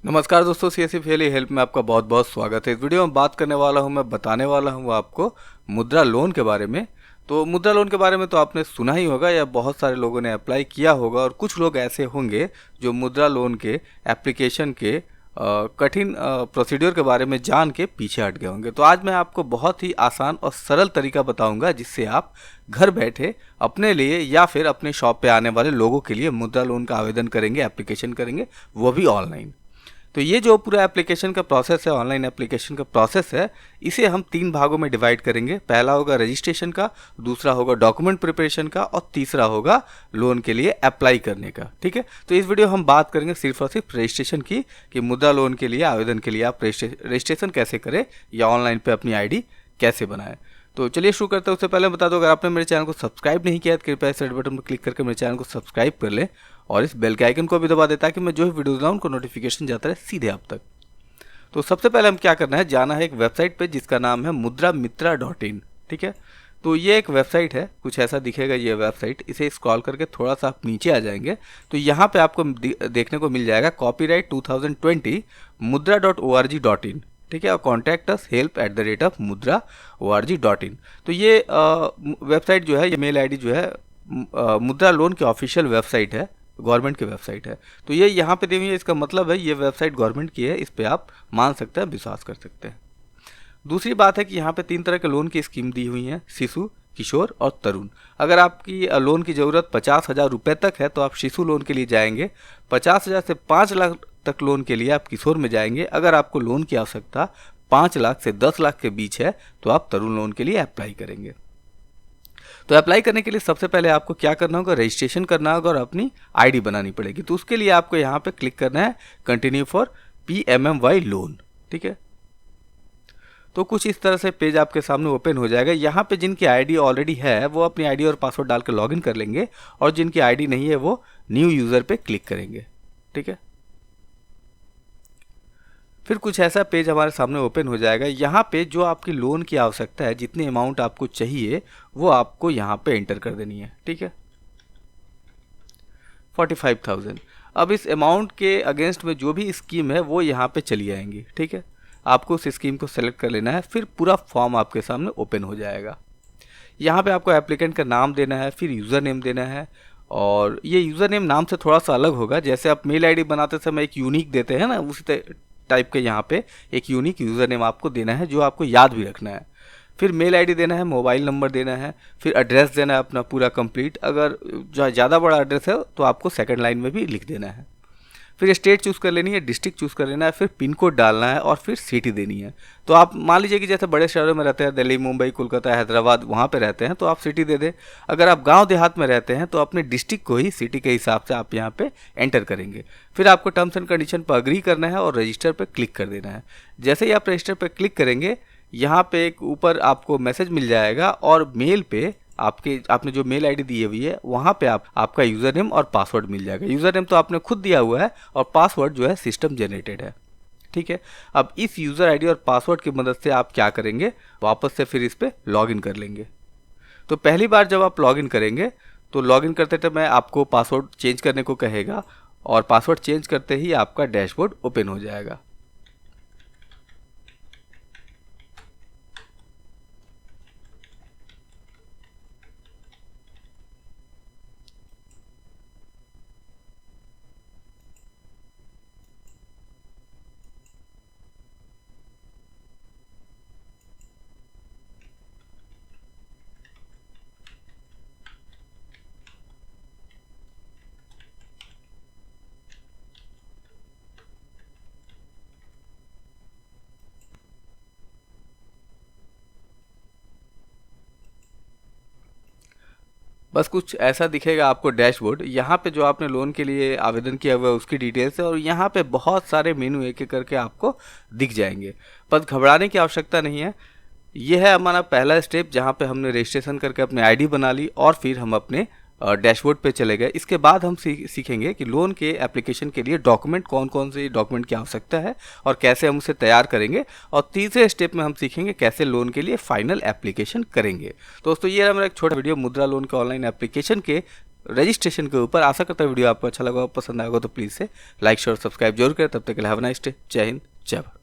नमस्कार दोस्तों, CSC फेली help में आपका बहुत बहुत स्वागत है। इस वीडियो में बात करने वाला हूं, मैं बताने वाला हूं आपको मुद्रा लोन के बारे में। तो मुद्रा लोन के बारे में तो आपने सुना ही होगा या बहुत सारे लोगों ने अप्लाई किया होगा, और कुछ लोग ऐसे होंगे जो मुद्रा लोन के एप्लीकेशन के कठिन प्रोसीड्योर के बारे में जान के पीछे हट गए होंगे। तो आज मैं आपको बहुत ही आसान और सरल तरीका बताऊंगा जिससे आप घर बैठे अपने लिए या फिर अपने शॉप पे आने वाले लोगों के लिए मुद्रा लोन का आवेदन करेंगे, एप्लीकेशन करेंगे, वो भी ऑनलाइन। तो ये जो पूरा एप्लीकेशन का प्रोसेस है, ऑनलाइन एप्लीकेशन का प्रोसेस है, इसे हम 3 भागों में डिवाइड करेंगे। पहला होगा रजिस्ट्रेशन का, दूसरा होगा डॉक्यूमेंट प्रिपरेशन का, और तीसरा होगा लोन के लिए अप्लाई करने का। ठीक है, तो इस वीडियो हम बात करेंगे सिर्फ और सिर्फ रजिस्ट्रेशन की, कि मुद्रा लोन के लिए आवेदन के लिए आप रजिस्ट्रेशन कैसे करें या ऑनलाइन पे अपनी आईडी कैसे बनाएं। तो चलिए शुरू करते हैं। उससे पहले बता दो, अगर आपने मेरे चैनल को सब्सक्राइब नहीं किया तो कृपया इस रेड बटन पर क्लिक करके मेरे चैनल को सब्सक्राइब कर लें और इस बेल के आइकन को भी दबा दें ताकि मैं जो भी वीडियो बनाऊं उनको नोटिफिकेशन जाता रहे सीधे आप तक। तो सबसे पहले हम क्या करना है, जाना है एक वेबसाइट पे जिसका नाम है mudramitra.in। ठीक है, तो ये एक वेबसाइट है, कुछ ऐसा दिखेगा ये वेबसाइट। इसे स्क्रॉल करके थोड़ा सा आप नीचे आ जाएंगे तो यहाँ पे आपको देखने को मिल जाएगा कॉपीराइट 2020 mudra.org.in। ठीक है, और कॉन्टैक्ट अस help@mudra.org.in। तो ये वेबसाइट जो है, ये मेल आईडी जो है, मुद्रा लोन की ऑफिशियल वेबसाइट है, गवर्नमेंट की वेबसाइट है। तो ये यहाँ पे दी हुई है, इसका मतलब है ये वेबसाइट गवर्नमेंट की है, इस पे आप मान सकते हैं, विश्वास कर सकते हैं। दूसरी बात है कि यहाँ पे 3 तरह के लोन की स्कीम दी हुई है, शिशु, किशोर और तरुण। अगर आपकी लोन की ज़रूरत 50,000 रुपये तक है तो आप शिशु लोन के लिए जाएंगे। 50,000 से 5 लाख तक लोन के लिए आप किशोर में जाएंगे। अगर आपको लोन की आवश्यकता 5 लाख से 10 लाख के बीच है तो आप तरुण लोन के लिए अप्लाई करेंगे। तो अप्लाई करने के लिए सबसे पहले आपको क्या करना होगा, रजिस्ट्रेशन करना होगा और अपनी आईडी बनानी पड़ेगी। तो उसके लिए आपको यहाँ पे क्लिक करना है कंटिन्यू फॉर PMMY लोन। ठीक है, तो कुछ इस तरह से पेज आपके सामने ओपन हो जाएगा। यहाँ पे जिनकी आईडी ऑलरेडी है वो अपनी आईडी और पासवर्ड डाल के लॉगिन कर लेंगे, और जिनकी आईडी नहीं है वो न्यू यूज़र पे क्लिक करेंगे। ठीक है, फिर कुछ ऐसा पेज हमारे सामने ओपन हो जाएगा। यहाँ पे जो आपकी लोन की आवश्यकता है, जितनी अमाउंट आपको चाहिए, वो आपको यहाँ पे एंटर कर देनी है। ठीक है, 45,000। अब इस अमाउंट के अगेंस्ट में जो भी स्कीम है वो यहाँ पे चली आएंगी। ठीक है, आपको उस स्कीम को सेलेक्ट कर लेना है, फिर पूरा फॉर्म आपके सामने ओपन हो जाएगा। यहाँ पे आपको एप्लीकेंट का नाम देना है, फिर यूज़र नेम देना है, और ये यूज़र नेम नाम से थोड़ा सा अलग होगा। जैसे आप मेल आईडी बनाते समय एक यूनिक देते हैं ना, उसी टाइप के यहाँ पे एक यूनिक यूज़र नेम आपको देना है जो आपको याद भी रखना है। फिर मेल आईडी देना है, मोबाइल नंबर देना है, फिर एड्रेस देना है अपना पूरा कंप्लीट। अगर ज़्यादा बड़ा एड्रेस है तो आपको सेकंड लाइन में भी लिख देना है। फिर स्टेट चूज़ कर लेनी है, डिस्ट्रिक्ट चूज़ कर लेना है, फिर पिन कोड डालना है, और फिर सिटी देनी है। तो आप मान लीजिए कि जैसे बड़े शहरों में रहते हैं, दिल्ली, मुंबई, कोलकाता, हैदराबाद, वहाँ पे रहते हैं तो आप सिटी दे दें। अगर आप गांव देहात में रहते हैं तो अपने डिस्ट्रिक्ट को ही सिटी के हिसाब से आप यहाँ पे एंटर करेंगे। फिर आपको टर्म्स एंड कंडीशन पर अग्री करना है और रजिस्टर पर क्लिक कर देना है। जैसे ही आप रजिस्टर पर क्लिक करेंगे, यहाँ पे एक ऊपर आपको मैसेज मिल जाएगा, और मेल पे आपने जो मेल आईडी दी हुई है वहाँ पे आपका यूज़र नेम और पासवर्ड मिल जाएगा। यूज़र नेम तो आपने खुद दिया हुआ है, और पासवर्ड जो है सिस्टम जनरेटेड है। ठीक है, अब इस यूज़र आईडी और पासवर्ड की मदद से आप क्या करेंगे, वापस से फिर इस पर लॉगिन कर लेंगे। तो पहली बार जब आप लॉगिन करेंगे तो लॉगिन करते समय आपको पासवर्ड चेंज करने को कहेगा, और पासवर्ड चेंज करते ही आपका डैशबोर्ड ओपन हो जाएगा। बस कुछ ऐसा दिखेगा आपको डैशबोर्ड। यहाँ पे जो आपने लोन के लिए आवेदन किया हुआ है उसकी डिटेल्स है, और यहाँ पे बहुत सारे मेनू एक एक करके आपको दिख जाएंगे। बस घबराने की आवश्यकता नहीं है। ये है हमारा पहला स्टेप, जहाँ पे हमने रजिस्ट्रेशन करके अपनी आईडी बना ली, और फिर हम अपने डैशबोर्ड पे चले गए। इसके बाद हम सीखेंगे कि लोन के एप्लीकेशन के लिए डॉक्यूमेंट कौन कौन से डॉक्यूमेंट की आवश्यकता है और कैसे हम उसे तैयार करेंगे, और तीसरे स्टेप में हम सीखेंगे कैसे लोन के लिए फाइनल एप्लीकेशन करेंगे। दोस्तों ये हमारा एक छोटा वीडियो मुद्रा लोन के ऑनलाइन एप्लीकेशन के रजिस्ट्रेशन के ऊपर। आशा करता हूँ वीडियो आपको अच्छा लगा, पसंद आएगा तो प्लीज़ से लाइक शेयर सब्सक्राइब जरूर करें। तब तक के लिए हैव अ नाइस डे। जय हिंद, जय भारत।